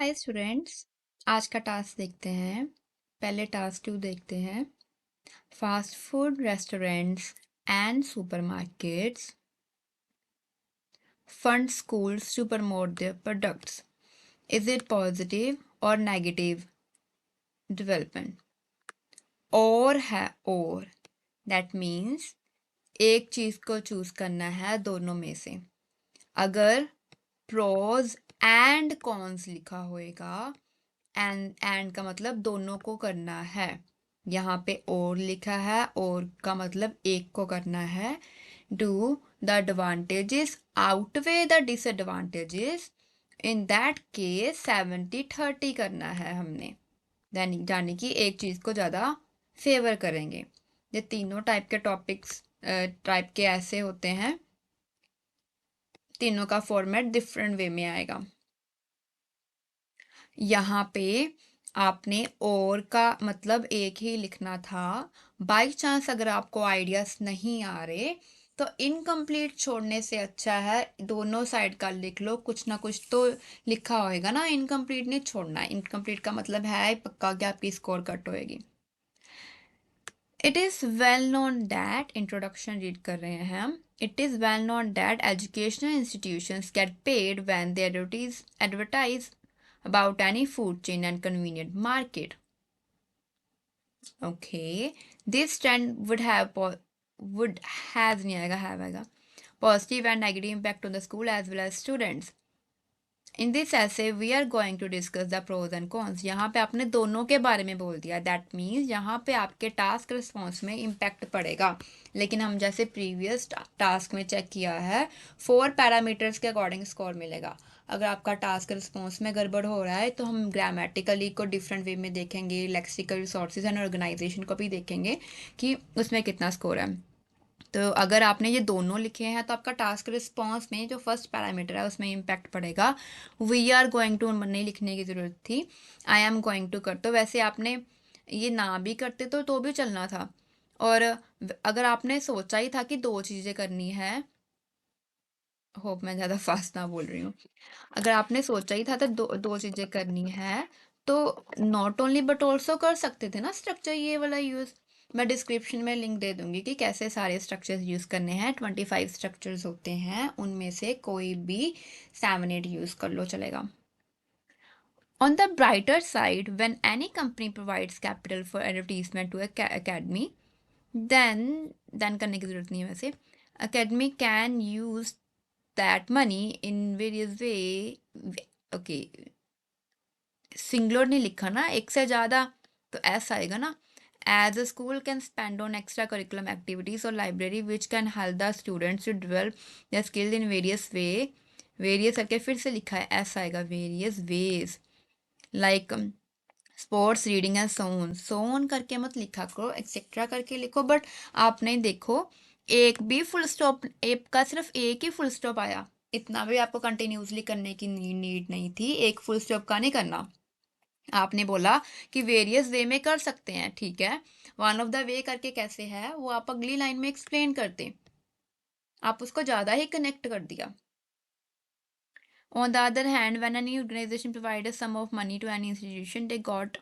Hi students. आज का task देखते हैं। पहले टास्क 2 देखते हैं। Fast food restaurants and supermarkets fund schools to promote their products. Is it positive or negative development? और है और दैट मीन्स एक चीज को चूज करना है दोनों में से। अगर प्रोज एंड कॉन्स लिखा होएगा, एंड का मतलब दोनों को करना है। यहाँ पे और लिखा है, और का मतलब एक को करना है। Do the advantages outweigh the disadvantages, in that case 70-30 करना है हमने। यानी कि एक चीज को ज्यादा फेवर करेंगे। ये तीनों टाइप के टॉपिक्स टाइप के ऐसे होते हैं। तीनों का फॉर्मेट डिफरेंट वे में आएगा। यहाँ पे आपने और का मतलब एक ही लिखना था। बाई चांस अगर आपको आइडियाज नहीं आ रहे तो इनकम्प्लीट छोड़ने से अच्छा है दोनों साइड का लिख लो, कुछ ना कुछ तो लिखा होएगा ना। इनकम्प्लीट नहीं छोड़ना। इनकम्प्लीट का मतलब है पक्का कि आपकी स्कोर कट होएगी। It is well known that, introduction read कर रहे हैं हम। It is well known that educational institutions get paid when they advertise about any food chain and convenient market. Okay, this trend would has नहीं आएगा, have आएगा, positive and negative impact on the school as well as students. In this ऐसे we are going to discuss the pros and cons. यहाँ पे आपने दोनों के बारे में बोल दिया, दैट मीन्स यहाँ पे आपके टास्क रिस्पॉन्स में इम्पैक्ट पड़ेगा। लेकिन हम जैसे प्रीवियस टास्क में चेक किया है 4 पैरामीटर्स के अकॉर्डिंग स्कोर मिलेगा। अगर आपका टास्क रिस्पॉन्स में गड़बड़ हो रहा है तो हम ग्रामेटिकली को डिफरेंट वे में देखेंगे, लेक्सिकल रिसोर्सेज एंड ऑर्गेनाइजेशन को भी देखेंगे कि उसमें कितना स्कोर है। तो अगर आपने ये दोनों लिखे हैं तो आपका टास्क रिस्पॉन्स में जो फर्स्ट पैरामीटर है उसमें इम्पैक्ट पड़ेगा। वी आर गोइंग टू नहीं लिखने की ज़रूरत थी, आई एम गोइंग टू कर। तो वैसे आपने ये ना भी करते तो भी चलना था। और अगर आपने सोचा ही था कि दो चीज़ें करनी है, होप मैं ज़्यादा फास्ट ना बोल रही हूँ। अगर आपने सोचा ही था तो दो दो चीज़ें करनी है तो नॉट ओनली बट ऑल्सो कर सकते थे ना स्ट्रक्चर ये वाला यूज़। मैं डिस्क्रिप्शन में लिंक दे दूंगी कि कैसे सारे स्ट्रक्चर्स यूज़ करने हैं। 25 स्ट्रक्चर्स होते हैं, उनमें से कोई भी 7-8 यूज़ कर लो, चलेगा। On the brighter side, when any company provides capital for advertisement to a academy, then करने की ज़रूरत नहीं है वैसे। Academy can use that money in various way। Okay, singular नहीं लिखा ना, एक से ज़्यादा, तो ऐसा आएगा ना। As a school can spend on extra curriculum activities और library which can help the students to develop the skill in various way. Various करके फिर से लिखा है, ऐसा आएगा various ways, like sports, reading and so on करके मत लिखा करो, एक्सेट्रा करके लिखो। बट आपने देखो एक भी फुल स्टॉप, एक का सिर्फ एक ही फुल स्टॉप आया, इतना भी आपको कंटिन्यूसली करने की नीड नहीं थी। एक फुल स्टॉप का नहीं करना। आपने बोला कि वेरियस वे में कर सकते हैं, ठीक है। वन ऑफ द वे करके कैसे है वो आप अगली लाइन में एक्सप्लेन करते, आप उसको ज़्यादा ही कनेक्ट कर दिया। On the other hand when any organisation provide a sum of money to any institution they got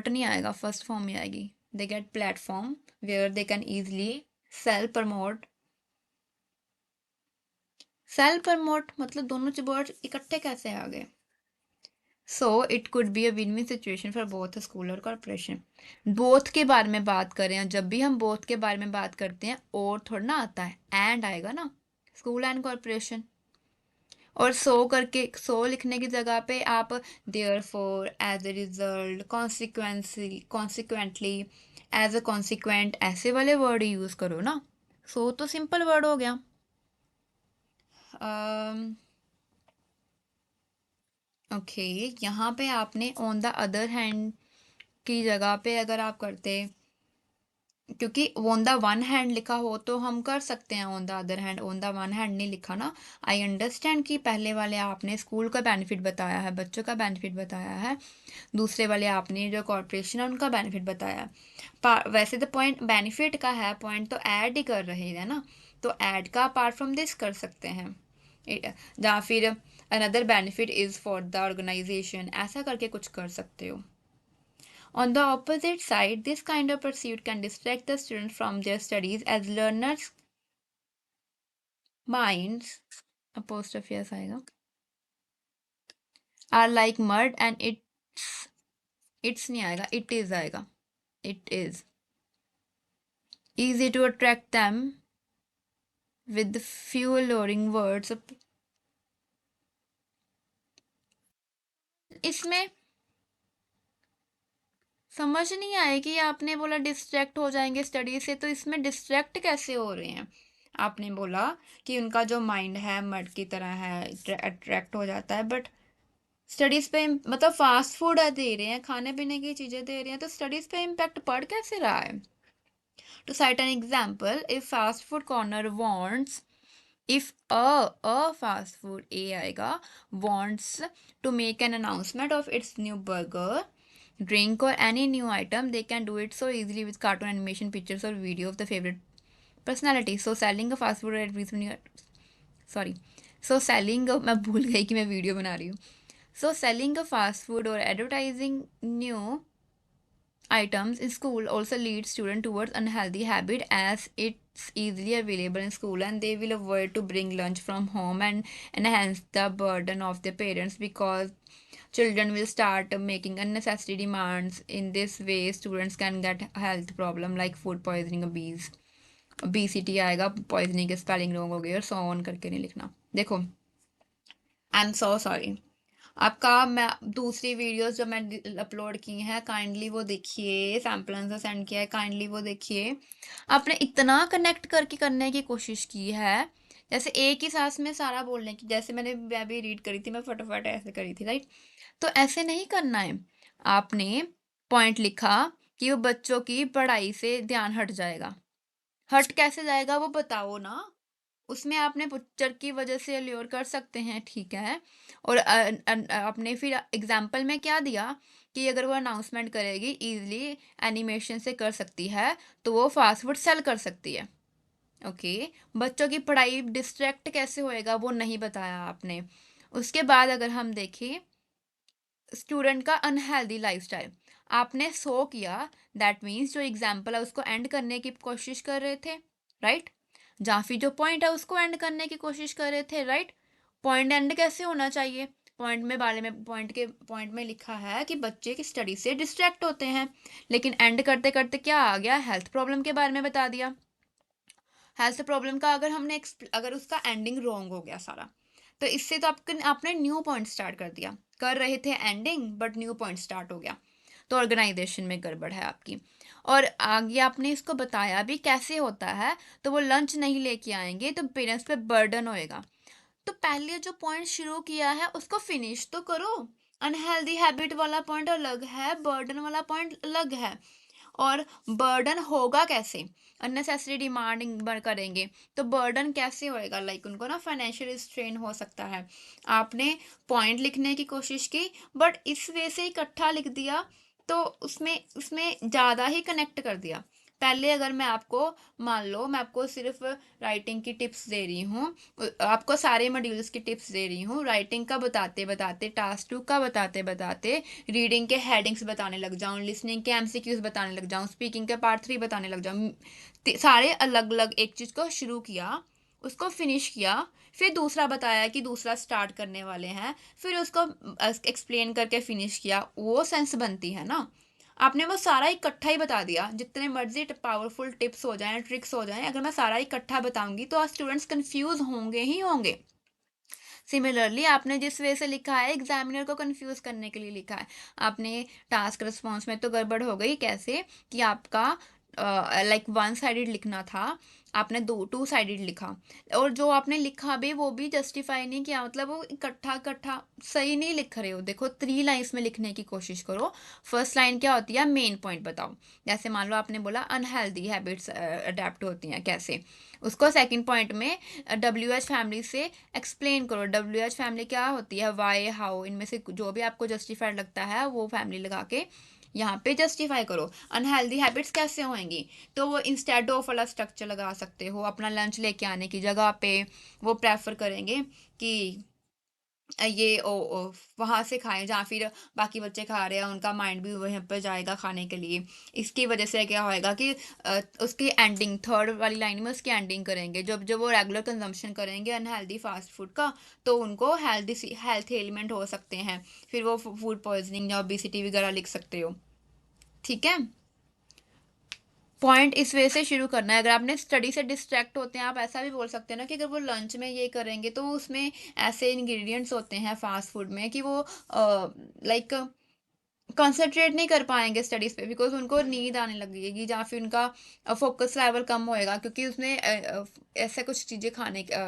नहीं आएगा, फर्स्ट फॉर्म में आएगी। They get platform where they can easily sell promote. Sell promote मतलब दोनों word इकट्ठे कैसे आ गए। So it could be a win win situation for both school और कॉरपोरेशन। बोथ के बारे में बात कर रहे हैं, जब भी हम बोथ के बारे में बात करते हैं और थोड़ा ना आता है, एंड आएगा ना, स्कूल एंड कॉरपोरेशन। और सो करके सो लिखने की जगह पे आप therefore, as a result, consequently, as a consequent, ऐसे वाले वर्ड यूज करो ना। सो तो सिंपल वर्ड हो गया। ओके, यहाँ पे आपने ऑन द अदर हैंड की जगह पे अगर आप करते, क्योंकि ऑन द वन हैंड लिखा हो तो हम कर सकते हैं, on the other hand, on the one hand नहीं लिखा ना। आई अंडरस्टैंड कि पहले वाले आपने स्कूल का बेनिफिट बताया है, बच्चों का बेनिफिट बताया है, दूसरे वाले आपने जो कॉरपोरेशन है उनका बेनिफिट बताया है। वैसे तो पॉइंट बेनिफिट का है, पॉइंट तो ऐड ही कर रहे हैं ना, तो ऐड का अपार्ट फ्रॉम दिस कर सकते हैं। जहाँ फिर another benefit is for the organisation, ऐसा करके कुछ कर सकते हो. On the opposite side, this kind of pursuit can distract the student from their studies as learners' minds apostrophe ऐसा आएगा are like mud and it's नहीं आएगा, it is आएगा, it is easy to attract them with few alluring words. इसमें समझ नहीं आए कि आपने बोला डिस्ट्रैक्ट हो जाएंगे स्टडी से, तो इसमें डिस्ट्रैक्ट कैसे हो रहे हैं. आपने बोला कि उनका जो माइंड है मड की तरह है, अट्रैक्ट हो जाता है, बट स्टडीज पे मतलब फास्ट फूड दे रहे हैं, खाने पीने की चीजें दे रहे हैं, तो स्टडीज पे इम्पैक्ट पड़ कैसे रहा है. To cite an example, if fast food corner wants, if a fast food A आएगा wants to make an announcement of its new burger, drink or any new item, they can do it so easily with cartoon animation, pictures or video of the favorite personality. So selling a fast food sorry, so selling a, मैं भूल गई कि मैं video बना रही हूँ. So selling a fast food or advertising new items in school also lead students towards unhealthy habit, as it's easily available in school, and they will avoid to bring lunch from home and enhance the burden of their parents, because children will start making unnecessary demands. In this way students can get health problem like food poisoning, obesity आएगा, poisoning के spelling wrong हो गई, और so on करके नहीं लिखना. देखो, आई am so sorry. आपका मैं दूसरी वीडियोस जो मैं अपलोड की हैं काइंडली वो देखिए, सैम्पल आंसर सेंड किया है काइंडली वो देखिए. आपने इतना कनेक्ट करके करने की कोशिश की है, जैसे एक ही सांस में सारा बोलने की, जैसे मैं भी रीड करी थी, मैं फटाफट ऐसे करी थी, राइट. तो ऐसे नहीं करना है. आपने पॉइंट लिखा कि वो बच्चों की पढ़ाई से ध्यान हट जाएगा. हट कैसे जाएगा वो बताओ ना. उसमें आपने पिक्चर की वजह से अल्योर कर सकते हैं, ठीक है. और आपने फिर एग्जाम्पल में क्या दिया कि अगर वो अनाउंसमेंट करेगी इजीली एनिमेशन से कर सकती है, तो वो फास्ट फूड सेल कर सकती है. ओके. बच्चों की पढ़ाई डिस्ट्रैक्ट कैसे होएगा वो नहीं बताया आपने. उसके बाद अगर हम देखें स्टूडेंट का अनहेल्दी लाइफस्टाइल, आपने सो किया, दैट मीन्स जो एग्जाम्पल है उसको एंड करने की कोशिश कर रहे थे, राइट. जहाँ फिर जो पॉइंट है उसको एंड करने की कोशिश कर रहे थे, राइट. पॉइंट एंड कैसे होना चाहिए. पॉइंट में लिखा है कि बच्चे की स्टडी से डिस्ट्रैक्ट होते हैं, लेकिन एंड करते करते क्या आ गया, हेल्थ प्रॉब्लम के बारे में बता दिया. हेल्थ प्रॉब्लम का अगर उसका एंडिंग रॉन्ग हो गया सारा, तो इससे तो आपने न्यू पॉइंट स्टार्ट कर दिया. कर रहे थे ending but new point start हो गया, तो ऑर्गेनाइजेशन में गड़बड़ है आपकी. और आगे आपने इसको बताया भी कैसे होता है. तो वो लंच नहीं लेके आएंगे तो पेरेंट्स पे बर्डन होएगा. तो पहले जो पॉइंट शुरू किया है उसको फिनिश तो करो. अनहेल्दी हैबिट वाला पॉइंट अलग है, बर्डन वाला पॉइंट अलग है. और बर्डन होगा कैसे, अननेसेसरी डिमांडिंग करेंगे तो बर्डन कैसे होएगा, लाइक उनको ना फाइनेंशियल स्ट्रेन हो सकता है. आपने पॉइंट लिखने की कोशिश की बट इस वे से इकट्ठा लिख दिया, तो उसमें उसमें ज़्यादा ही कनेक्ट कर दिया. पहले अगर मैं आपको, मान लो मैं आपको सिर्फ राइटिंग की टिप्स दे रही हूँ, आपको सारे मॉड्यूल्स की टिप्स दे रही हूँ, राइटिंग का बताते बताते, टास्क 2 का बताते बताते, रीडिंग के हेडिंग्स बताने लग जाऊँ, लिसनिंग के एमसीक्यूज बताने लग जाऊँ, स्पीकिंग के पार्ट 3 बताने लग जाऊँ, सारे अलग अलग एक चीज़ को शुरू किया, उसको फिनिश किया, फिर दूसरा बताया कि दूसरा स्टार्ट करने वाले हैं, फिर उसको एक्सप्लेन करके फिनिश किया, वो सेंस बनती है ना. आपने वो सारा इकट्ठा ही बता दिया, जितने मर्जी पावरफुल टिप्स हो जाएं, ट्रिक्स हो जाएं, अगर मैं सारा इकट्ठा बताऊंगी तो स्टूडेंट्स कंफ्यूज होंगे ही होंगे. सिमिलरली आपने जिस वे से लिखा है एग्जामिनर को कंफ्यूज करने के लिए लिखा है. आपने टास्क रिस्पॉन्स में तो गड़बड़ हो गई, कैसे कि आपका लाइक वन साइडेड लिखना था, आपने टू साइडेड लिखा, और जो आपने लिखा भी वो भी जस्टिफाई नहीं किया, मतलब वो इकट्ठा इकट्ठा सही नहीं लिख रहे हो. देखो 3 लाइन्स में लिखने की कोशिश करो. फर्स्ट लाइन क्या होती है, मेन पॉइंट बताओ. जैसे मान लो आपने बोला अनहेल्दी हैबिट्स अडेप्ट होती हैं कैसे, उसको सेकंड पॉइंट में WH फैमिली से एक्सप्लेन करो. WH फैमिली क्या होती है, वाई, हाउ, इनमें से जो भी आपको जस्टिफाइड लगता है वो फैमिली लगा के यहाँ पे जस्टिफाई करो। अनहेल्दी हैबिट्स कैसे होंगी, तो वो इंस्टेड ऑफ वाला स्ट्रक्चर लगा सकते हो। अपना लंच लेके आने की जगह पे वो प्रेफर करेंगे कि ये वहाँ से खाएं जहाँ फिर बाकी बच्चे खा रहे हैं, उनका माइंड भी वहीं पर जाएगा खाने के लिए। इसकी वजह से क्या होएगा कि उसकी एंडिंग थर्ड वाली लाइन में उसकी एंडिंग करेंगे। जब जब वो रेगुलर कंजम्पशन करेंगे अनहेल्दी फास्ट फूड का, तो उनको हेल्थ एलिमेंट हो सकते हैं, फिर वो फूड पॉइजनिंग या ओबेसिटी वगैरह लिख सकते हो। ठीक है, पॉइंट इस वजह से शुरू करना है। अगर आपने स्टडी से डिस्ट्रैक्ट होते हैं, आप ऐसा भी बोल सकते हैं ना कि अगर वो लंच में ये करेंगे तो उसमें ऐसे इंग्रेडिएंट्स होते हैं फास्ट फूड में कि वो लाइक कंसंट्रेट नहीं कर पाएंगे स्टडीज पे, बिकॉज उनको नींद आने लगेगी या फिर उनका फोकस लेवल कम होएगा, क्योंकि उसमें ऐसे कुछ चीज़ें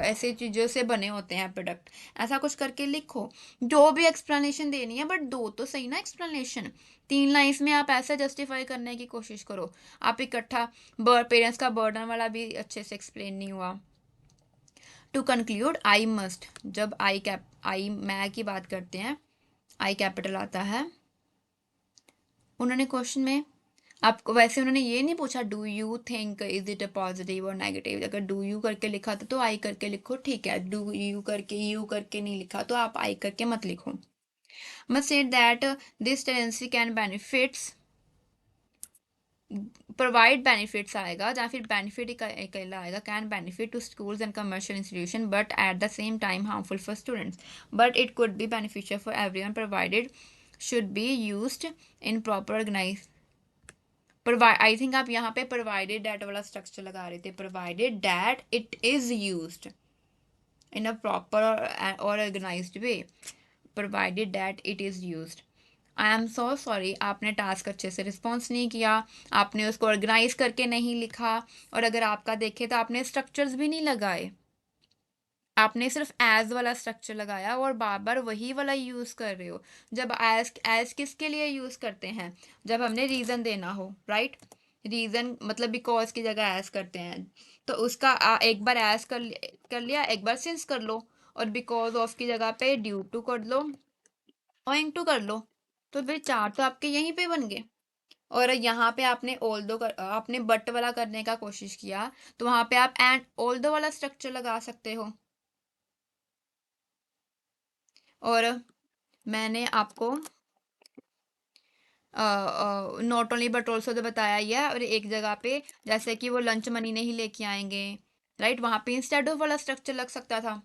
ऐसे चीज़ों से बने होते हैं प्रोडक्ट। ऐसा कुछ करके लिखो, जो भी एक्सप्लेनेशन देनी है, बट दो तो सही ना एक्सप्लेनेशन। 3 लाइन्स में आप ऐसा जस्टिफाई करने की कोशिश करो। आप इकट्ठा पेरेंट्स का बर्डन वाला भी अच्छे से एक्सप्लेन नहीं हुआ। टू कंक्लूड, आई मस्ट, जब आई मैं की बात करते हैं, आई कैपिटल आता है। उन्होंने क्वेश्चन में आपको वैसे उन्होंने ये नहीं पूछा do you think is it a positive और नेगेटिव। अगर डू यू करके लिखा था तो आई करके लिखो, ठीक है। डू यू करके नहीं लिखा तो आप आई करके मत लिखो। Must said that this tendency can benefits, provide benefits आएगा या फिर बेनिफिट ही अकेला आएगा। Can benefit to schools and commercial institution but at the same time harmful for students, but it could be beneficial for everyone provided should be used in proper organise. I think आप यहाँ पे provided that वाला structure लगा रहे थे। Provided that it is used in a proper और organised way, provided that it is used. I am so sorry, आपने task अच्छे से रिस्पॉन्स नहीं किया, आपने उसको ऑर्गेनाइज करके नहीं लिखा, और अगर आपका देखे तो आपने स्ट्रक्चर्स भी नहीं लगाए। आपने सिर्फ एज वाला स्ट्रक्चर लगाया और बार बार वही वाला यूज कर रहे हो। जब एज किसके लिए यूज करते हैं, जब हमने रीजन देना हो, राइट। रीजन मतलब बिकॉज की जगह एज करते हैं, तो उसका एक बार एज कर लिया, एक बार सिंस कर लो, और बिकॉज ऑफ की जगह पे ड्यू टू कर लो, ओइंग टू कर लो। तो फिर चार तो आपके यहीं पे बन गए। और यहाँ पे आपने आपने बट वाला करने का कोशिश किया, तो वहां पे आप एंड ऑल दो वाला स्ट्रक्चर लगा सकते हो। और मैंने आपको नॉट ओनली बट ऑल्सो तो बताया ही है। और एक जगह पे जैसे कि वो लंच मनी नहीं लेके आएंगे, राइट, वहां पे इंस्टेड ऑफ वाला स्ट्रक्चर लग सकता था,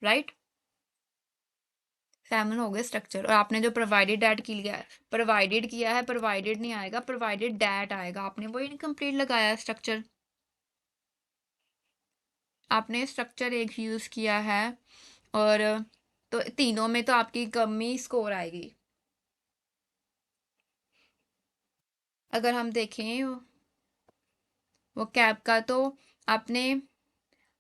राइट। 7 हो गए स्ट्रक्चर। और आपने जो प्रोवाइडेड डैट की लिया, प्रोवाइडेड किया है, प्रोवाइडेड नहीं आएगा, प्रोवाइडेड डैट आएगा। आपने वो इनकम्प्लीट लगाया स्ट्रक्चर, आपने स्ट्रक्चर एक यूज किया है। और तो तीनों में तो आपकी कम ही स्कोर आएगी। अगर हम देखें वो कैब का, तो आपने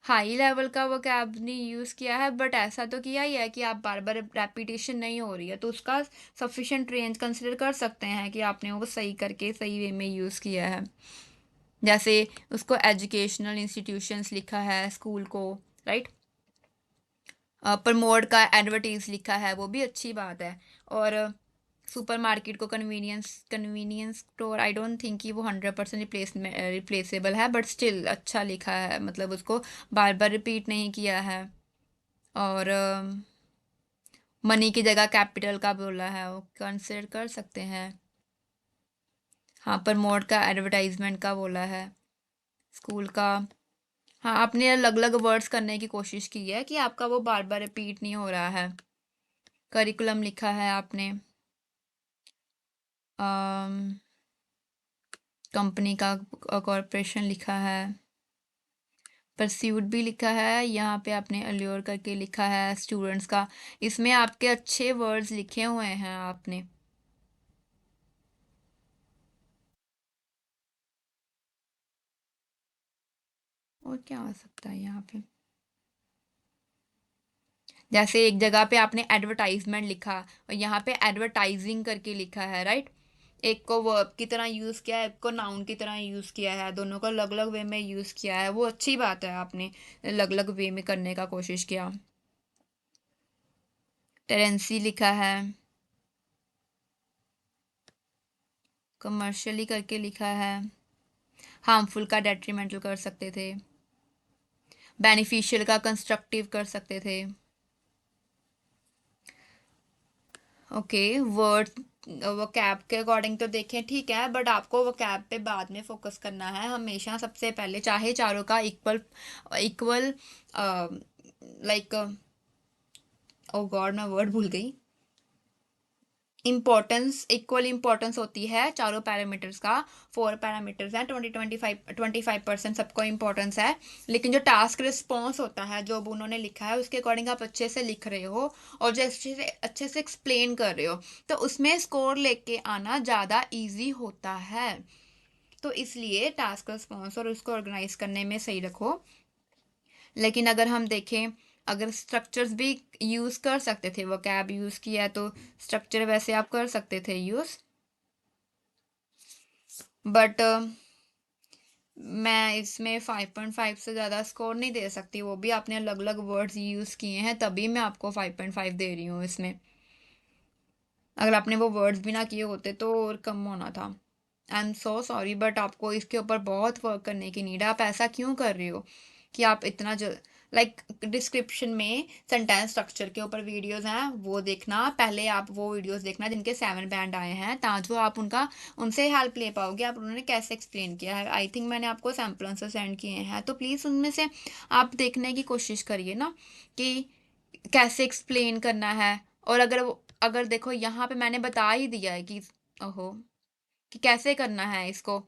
हाई लेवल का वो कैब नहीं यूज़ किया है, बट ऐसा तो किया ही है कि आप बार बार रेपिटेशन नहीं हो रही है, तो उसका सफिशेंट रेंज कंसिडर कर सकते हैं कि आपने वो सही करके सही वे में यूज़ किया है। जैसे उसको एजुकेशनल इंस्टीट्यूशंस लिखा है, स्कूल को, राइट। प्रमोट का एडवर्टीज लिखा है, वो भी अच्छी बात है। और सुपर मार्केट को convenience store, I don't think कि वो 100% रिप्लेसेबल है, बट स्टिल अच्छा लिखा है, मतलब उसको बार बार रिपीट नहीं किया है। और मनी की जगह कैपिटल का बोला है, वो कंसिडर कर सकते हैं। हाँ, प्रमोट का एडवर्टाइजमेंट का बोला है, स्कूल का। हाँ, आपने अलग अलग वर्ड्स करने की कोशिश की है कि आपका वो बार बार रिपीट नहीं हो रहा है। करिकुलम लिखा है आपने, कंपनी का कॉरपोरेशन लिखा है, परस्यूट भी लिखा है, यहाँ पे आपने अल्योर करके लिखा है स्टूडेंट्स का। इसमें आपके अच्छे वर्ड्स लिखे हुए हैं आपने। और क्या हो सकता है यहाँ पे, जैसे एक जगह पे आपने एडवर्टाइजमेंट लिखा और यहाँ पे एडवर्टाइजिंग करके लिखा है, राइट। एक को वर्ब की तरह यूज किया है, एक को नाउन की तरह यूज किया है, दोनों को अलग अलग वे में यूज किया है, वो अच्छी बात है, आपने अलग अलग वे में करने का कोशिश किया। टेरेंसी लिखा है, कमर्शियली करके लिखा है, हार्मफुल का डेट्रीमेंटल कर सकते थे, बेनिफिशियल का कंस्ट्रक्टिव कर सकते थे। ओके, वर्ड वो कैब के अकॉर्डिंग तो देखें ठीक है, बट आपको वो कैब पे बाद में फोकस करना है हमेशा। सबसे पहले चाहे चारों का इक्वल इक्वल लाइक, ओ गॉड मैं वर्ड भूल गई, इम्पोर्टेंस, इक्वल इम्पोर्टेंस होती है चारों पैरामीटर्स का। 4 पैरामीटर्स हैं, 25% सबको इम्पोर्टेंस है। लेकिन जो टास्क रिस्पॉन्स होता है जो अब उन्होंने लिखा है उसके अकॉर्डिंग आप अच्छे से लिख रहे हो और जो अच्छे से एक्सप्लेन कर रहे हो, तो उसमें स्कोर लेके आना ज़्यादा ईजी होता है। तो इसलिए टास्क रिस्पॉन्स और उसको ऑर्गेनाइज करने में सही रखो। लेकिन अगर हम देखें, अगर स्ट्रक्चर्स भी यूज़ कर सकते थे, वो कैब यूज़ किया है तो स्ट्रक्चर वैसे आप कर सकते थे यूज़, बट मैं इसमें 5.5 से ज़्यादा स्कोर नहीं दे सकती। वो भी आपने अलग अलग वर्ड्स यूज़ किए हैं तभी मैं आपको 5.5 दे रही हूँ इसमें। अगर आपने वो वर्ड्स भी ना किए होते तो और कम होना था। आई एम सो सॉरी, बट आपको इसके ऊपर बहुत वर्क करने की नीड है। आप ऐसा क्यों कर रहे हो कि आप इतना लाइक डिस्क्रिप्शन में सेंटेंस स्ट्रक्चर के ऊपर वीडियोस हैं, वो देखना पहले। आप वो वीडियोस देखना जिनके 7 बैंड आए हैं, ताकि आप उनका उनसे हेल्प ले पाओगे। आप उन्होंने कैसे एक्सप्लेन किया है, आई थिंक मैंने आपको सैम्पल आंसर सेंड किए हैं, तो प्लीज़ उनमें से आप देखने की कोशिश करिए ना कि कैसे एक्सप्लेन करना है। और अगर देखो यहाँ पे मैंने बता ही दिया है कि ओहो, कि कैसे करना है इसको।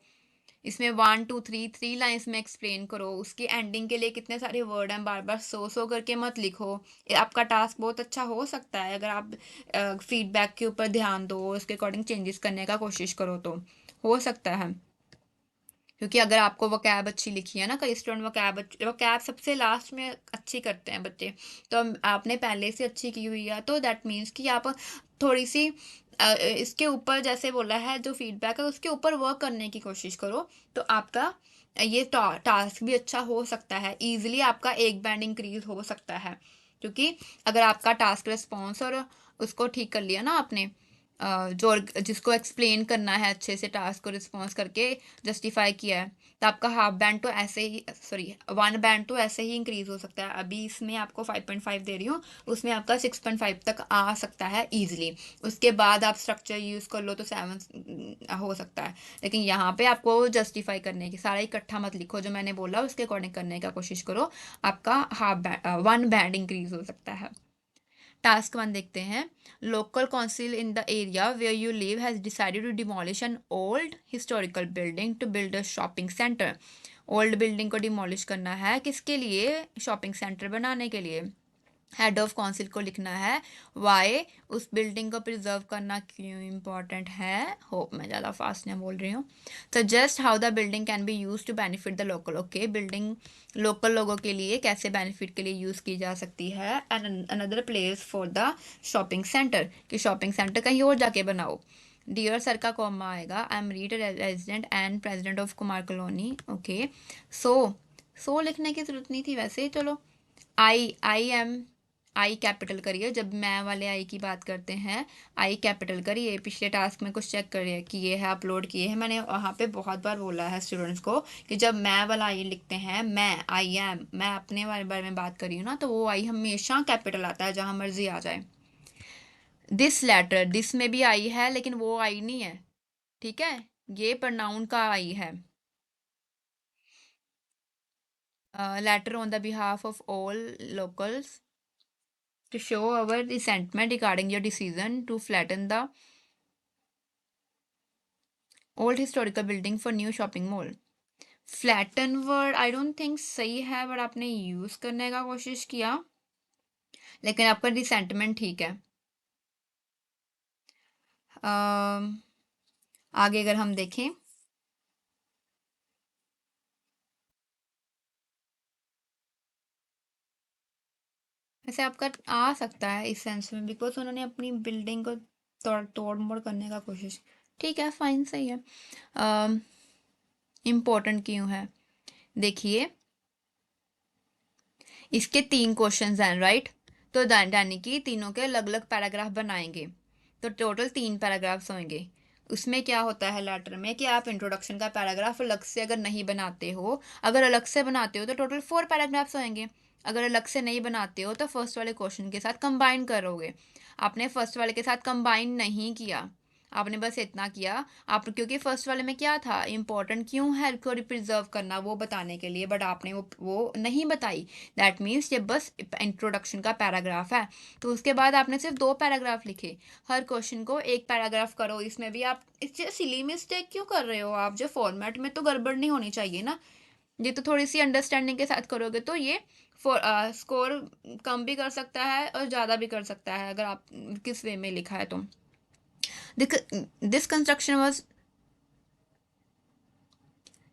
इसमें 1 2 3 3 लाइन्स में एक्सप्लेन करो। उसकी एंडिंग के लिए कितने सारे वर्ड हैं, बार बार सो करके मत लिखो। आपका टास्क बहुत अच्छा हो सकता है अगर आप फीडबैक के ऊपर ध्यान दो, उसके अकॉर्डिंग चेंजेस करने का कोशिश करो तो हो सकता है। क्योंकि अगर आपको वोकैब अच्छी लिखी है ना, कई स्टूडेंट वोकैब सबसे लास्ट में अच्छी करते हैं बच्चे, तो आपने पहले से अच्छी की हुई है तो दैट मीन्स कि आप थोड़ी सी इसके ऊपर जैसे बोला है जो फीडबैक है उसके ऊपर वर्क करने की कोशिश करो, तो आपका ये टास्क भी अच्छा हो सकता है। ईजिली आपका 1 बैंड इंक्रीज हो सकता है, क्योंकि अगर आपका टास्क रिस्पॉन्स और उसको ठीक कर लिया ना आपने, जो जिसको एक्सप्लेन करना है अच्छे से टास्क को रिस्पॉन्स करके जस्टिफाई किया है, तो आपका हाफ बैंड तो ऐसे ही, सॉरी 1 बैंड तो ऐसे ही इंक्रीज हो सकता है। अभी इसमें आपको 5.5 दे रही हूँ, उसमें आपका 6.5 तक आ सकता है ईजिली। उसके बाद आप स्ट्रक्चर यूज़ कर लो तो 7 हो सकता है। लेकिन यहाँ पे आपको जस्टिफाई करने की, सारा इकट्ठा मत लिखो, जो मैंने बोला उसके अकॉर्डिंग करने का कोशिश करो। आपका 1 बैंड इंक्रीज हो सकता है। टास्क 1 देखते हैं। Local council in the area where you live has decided to demolish an old historical building to build a shopping center. Old building को डिमोलिश करना है किसके लिए? शॉपिंग सेंटर बनाने के लिए। हेड ऑफ काउंसिल को लिखना है वाई, उस बिल्डिंग को प्रिजर्व करना क्यों इम्पोर्टेंट है। होप मैं ज़्यादा फास्ट नहीं बोल रही हूँ। Suggest how the building can be use to benefit the local. Okay, building local लोगों के लिए कैसे बेनिफिट के लिए यूज़ की जा सकती है। And another place for the shopping centre, कि शॉपिंग सेंटर कहीं और जाके बनाओ। डियर सर का कॉमा आएगा। I am read resident and president of Kumar colony. Okay, so so लिखने की जरूरत नहीं थी वैसे, चलो। आई एम, आई कैपिटल करिए जब मैं वाले आई की बात करते हैं। आई कैपिटल करिए। पिछले टास्क में कुछ चेक करिए किए हैं, अपलोड किए हैं मैंने, वहाँ पे बहुत बार बोला है स्टूडेंट्स को कि जब मैं वाला आई लिखते हैं, मैं आई एम, मैं अपने बारे में बात कर रही हूँ ना, तो वो आई हमेशा कैपिटल आता है जहाँ मर्जी आ जाए। दिस लेटर, दिस में भी आई है लेकिन वो आई नहीं है, ठीक है, ये प्रनाउन का आई है। Later on the behalf of all locals to show our resentment regarding your decision to flatten the old historical building for new shopping mall. Flatten word I don't think सही है, बट आपने use करने का कोशिश किया, लेकिन आपका resentment ठीक है। आगे अगर हम देखें, वैसे आपका आ सकता है इस सेंस में, बिकॉज उन्होंने अपनी बिल्डिंग को तोड़ मोड़ करने का कोशिश, ठीक है, फाइन, सही है। इम्पोर्टेंट क्यों है, देखिए इसके 3 क्वेश्चंस हैं, राइट। तो यानी कि तीनों के अलग अलग पैराग्राफ बनाएंगे, तो टोटल 3 पैराग्राफ्स होंगे। उसमें क्या होता है लेटर में कि आप इंट्रोडक्शन का पैराग्राफ अलग से अगर नहीं बनाते हो, अगर अलग से बनाते हो तो टोटल 4 पैराग्राफ्स होंगे। अगर अलग से नहीं बनाते हो तो फर्स्ट वाले क्वेश्चन के साथ कंबाइन करोगे। आपने फर्स्ट वाले के साथ कंबाइन नहीं किया, आपने बस इतना किया। आप क्योंकि फर्स्ट वाले में क्या था, इम्पोर्टेंट क्यों है को प्रिजर्व करना वो बताने के लिए, बट आपने वो नहीं बताई। दैट मीन्स ये बस इंट्रोडक्शन का पैराग्राफ है। तो उसके बाद आपने सिर्फ 2 पैराग्राफ लिखे। हर क्वेश्चन को एक पैराग्राफ करो। इसमें भी आप इससे सिली मिस्टेक क्यों कर रहे हो आप, जो फॉर्मेट में तो गड़बड़ नहीं होनी चाहिए ना। ये तो थोड़ी सी अंडरस्टैंडिंग के साथ करोगे तो ये स्कोर कम भी कर सकता है और ज़्यादा भी कर सकता है, अगर आप किस वे में लिखा है तो। This construction was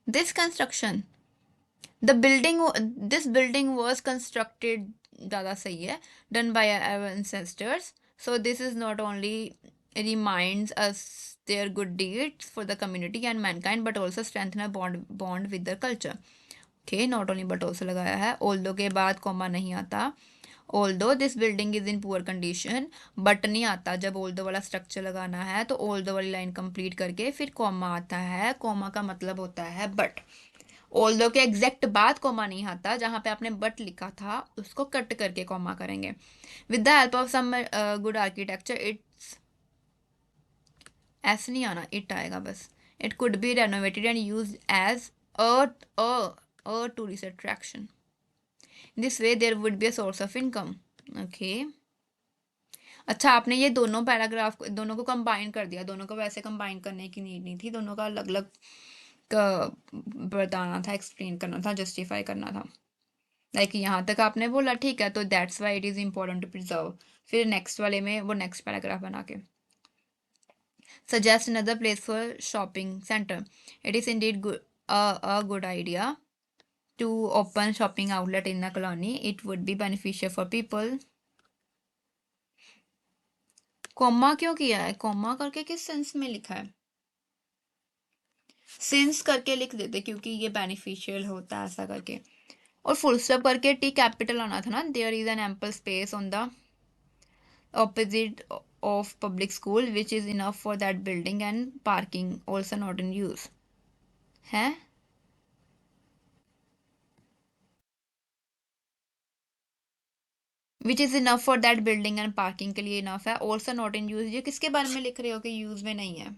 this construction the building this building was constructed, ज़्यादा सही है, done by our ancestors. So this is not only reminds us their good deeds for the community and mankind but also strengthen a bond with their culture. Okay, not only but also लगाया है। although के बाद comma नहीं आता। although this building is in poor condition, but नहीं आता जब although वाला स्ट्रक्चर लगाना है तो although वाली लाइन कंप्लीट करके फिर कॉमा आता है। कॉमा का मतलब होता है बट। ऑल्दो के एग्जैक्ट बाद कॉमा नहीं आता, जहां पे आपने बट लिखा था उसको कट करके कॉमा करेंगे। With the help of some good architecture it's, ऐसे नहीं आना, इट आएगा बस। It could be renovated and use as a tourist attraction. This way there would be a source of income. Okay, अच्छा आपने ये दोनों पैराग्राफ दोनों को कंबाइन कर दिया। दोनों को वैसे कंबाइन करने की नीड नहीं थी, दोनों का अलग अलग बताना था, एक्सप्लेन करना था, जस्टिफाई करना था। लाइक यहाँ तक आपने बोला ठीक है, तो that's why it is important to preserve. फिर नेक्स्ट वाले में वो नेक्स्ट पैराग्राफ बना के suggest another place for shopping centre. It is indeed a good idea to open shopping outlet in the colony. It would be beneficial for people. Comma क्यों किया है, comma करके किस सेंस में लिखा है, सिंस करके लिख देते क्योंकि ये बेनिफिशियल होता है ऐसा करके। और फुल स्टॉप करके टी कैपिटल आना था ना। There is an ample space on the opposite of public school which is enough for that building and parking also not in use है। which is enough for that building and parking के लिए enough है, also not in use। ये किसके बारे में लिख रहे हो कि यूज में नहीं है।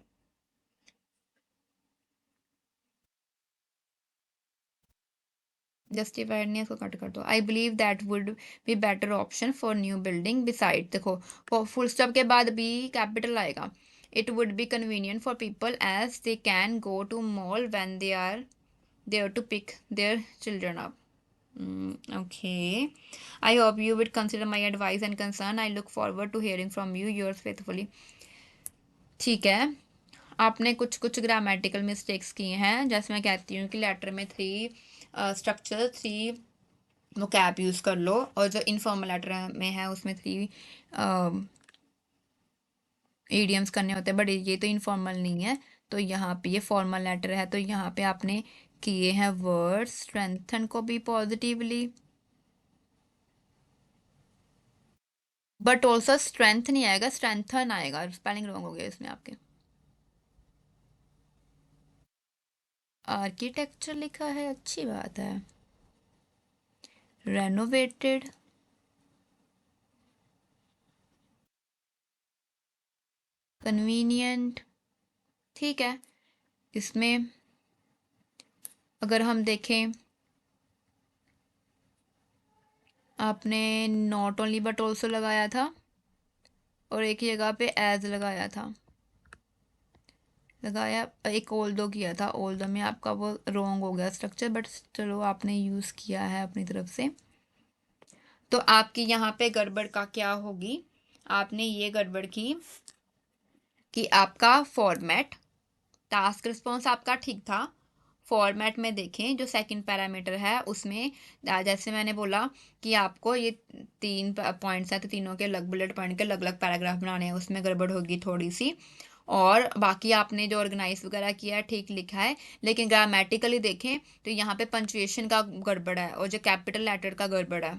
जस्टिफाइड नहीं है, इसको कट कर दो। I believe that would be better option for new building beside, देखो फुल स्टॉप के बाद भी कैपिटल आएगा। It would be convenient for people as they can go to mall when they are there to pick their children up. Okay. I hope you would consider my advice and concern. I look forward to hearing from you. Yours faithfully. ठीक है, आपने कुछ कुछ grammatical mistakes किए हैं। जैसे मैं कहती हूँ कि लेटर में 3 स्ट्रक्चर 3 वोकैब यूज़ कर लो, और जो इनफॉर्मल लेटर में है उसमें 3 इडियम्स करने होते हैं, बट ये तो इनफॉर्मल नहीं है। तो यहाँ पे ये फॉर्मल लेटर है, तो यहाँ पे आपने किए हैं वर्ड्स स्ट्रेंथन को भी पॉजिटिवली, बट ऑल्सो स्ट्रेंथ नहीं आएगा, स्ट्रेंथन आएगा। स्पेलिंग रॉन्ग हो गया इसमें आपके। आर्किटेक्चर लिखा है, अच्छी बात है। रेनोवेटेड, कन्वीनियंट, ठीक है। इसमें अगर हम देखें, आपने नॉट ओनली बट ऑल्सो लगाया था और एक ही जगह पे एज लगाया था, लगाया एक ओल्डो किया था। ओल्डो में आपका वो रॉन्ग हो गया स्ट्रक्चर, बट चलो आपने यूज़ किया है अपनी तरफ से। तो आपकी यहाँ पे गड़बड़ का क्या होगी, आपने ये गड़बड़ की कि आपका फॉर्मेट, टास्क रिस्पॉन्स आपका ठीक था। फॉर्मेट में देखें जो सेकंड पैरामीटर है उसमें, जैसे मैंने बोला कि आपको ये 3 पॉइंट्स हैं तो तीनों के अलग बुलेट पॉइंट के अलग अलग पैराग्राफ बनाने हैं, उसमें गड़बड़ होगी थोड़ी सी। और बाकी आपने जो ऑर्गेनाइज वगैरह किया है ठीक लिखा है, लेकिन ग्रामेटिकली देखें तो यहाँ पे पंचुएशन का गड़बड़ है और जो कैपिटल लेटर का गड़बड़ है।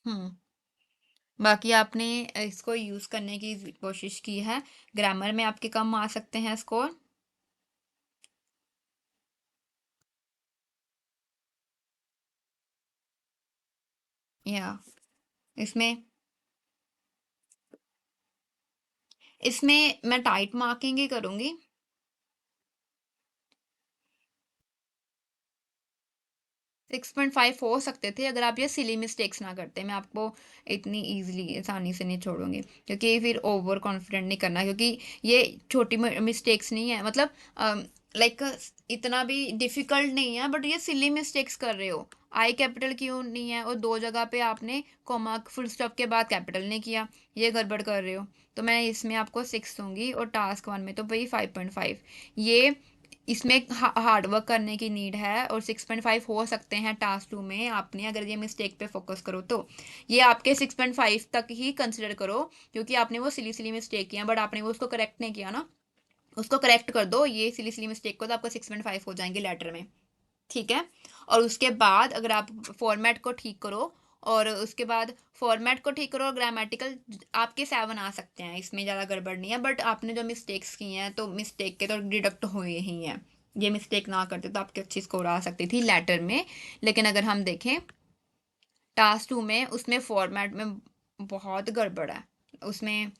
हम्म बाकी आपने इसको यूज़ करने की कोशिश की है। ग्रामर में आपके कम आ सकते हैं स्कोर। या इसमें इसमें मैं टाइट मार्किंग ही करूँगी। 6.5 हो सकते थे अगर आप ये सिली मिस्टेक्स ना करते। मैं आपको इतनी ईज़िली आसानी से नहीं छोड़ूँगी, क्योंकि फिर ओवर कॉन्फिडेंट नहीं करना, क्योंकि ये छोटी मिस्टेक्स नहीं है, मतलब लाइक इतना भी डिफ़िकल्ट नहीं है, बट ये सिली मिस्टेक्स कर रहे हो। आई कैपिटल क्यों नहीं है और 2 जगह पे आपने कॉमा फुल स्टॉप के बाद कैपिटल नहीं किया, ये गड़बड़ कर रहे हो। तो मैं इसमें आपको 6 दूँगी और टास्क 1 में तो वही 5.5। ये इसमें हार्ड वर्क करने की नीड है और 6.5 हो सकते हैं टास्क 2 में, आपने अगर ये मिस्टेक पे फोकस करो तो। ये आपके 6.5 तक ही कंसिडर करो, क्योंकि आपने वो सिली सिली मिस्टेक किया, बट आपने वो उसको करेक्ट नहीं किया ना। उसको करेक्ट कर दो ये सिली सिली मिस्टेक को, तो आपका 6.5 हो जाएंगे लेटर में। ठीक है। और उसके बाद अगर आप फॉर्मेट को ठीक करो, और उसके बाद फॉर्मेट को ठीक करो और ग्रामेटिकल, आपके 7 आ सकते हैं, इसमें ज़्यादा गड़बड़ नहीं है। बट आपने जो मिस्टेक्स की हैं तो मिस्टेक के तो डिडक्ट हुए ही हैं। ये मिस्टेक ना करते तो आपकी अच्छी स्कोर आ सकती थी लेटर में। लेकिन अगर हम देखें टास्क 2 में, उसमें फॉर्मेट में बहुत गड़बड़ है। उसमें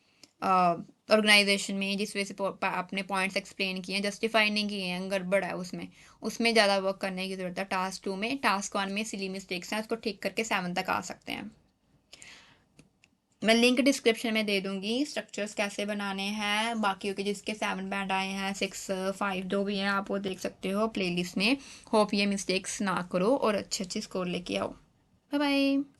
ऑर्गेनाइजेशन में जिस वजह से आपने पॉइंट्स एक्सप्लेन किए हैं, जस्टिफाई नहीं किए हैं, गड़बड़ है उसमें। उसमें ज़्यादा वर्क करने की ज़रूरत है टास्क 2 में। टास्क 1 में सिली मिस्टेक्स हैं, उसको ठीक करके 7 तक आ सकते हैं। मैं लिंक डिस्क्रिप्शन में दे दूंगी स्ट्रक्चर्स कैसे बनाने हैं, बाकियों के जिसके 7 बैंड आए हैं, 6 5 जो भी हैं, आप वो देख सकते हो प्लेलिस्ट में। होप ये मिस्टेक्स ना करो और अच्छे अच्छे स्कोर लेके आओ। Bye bye.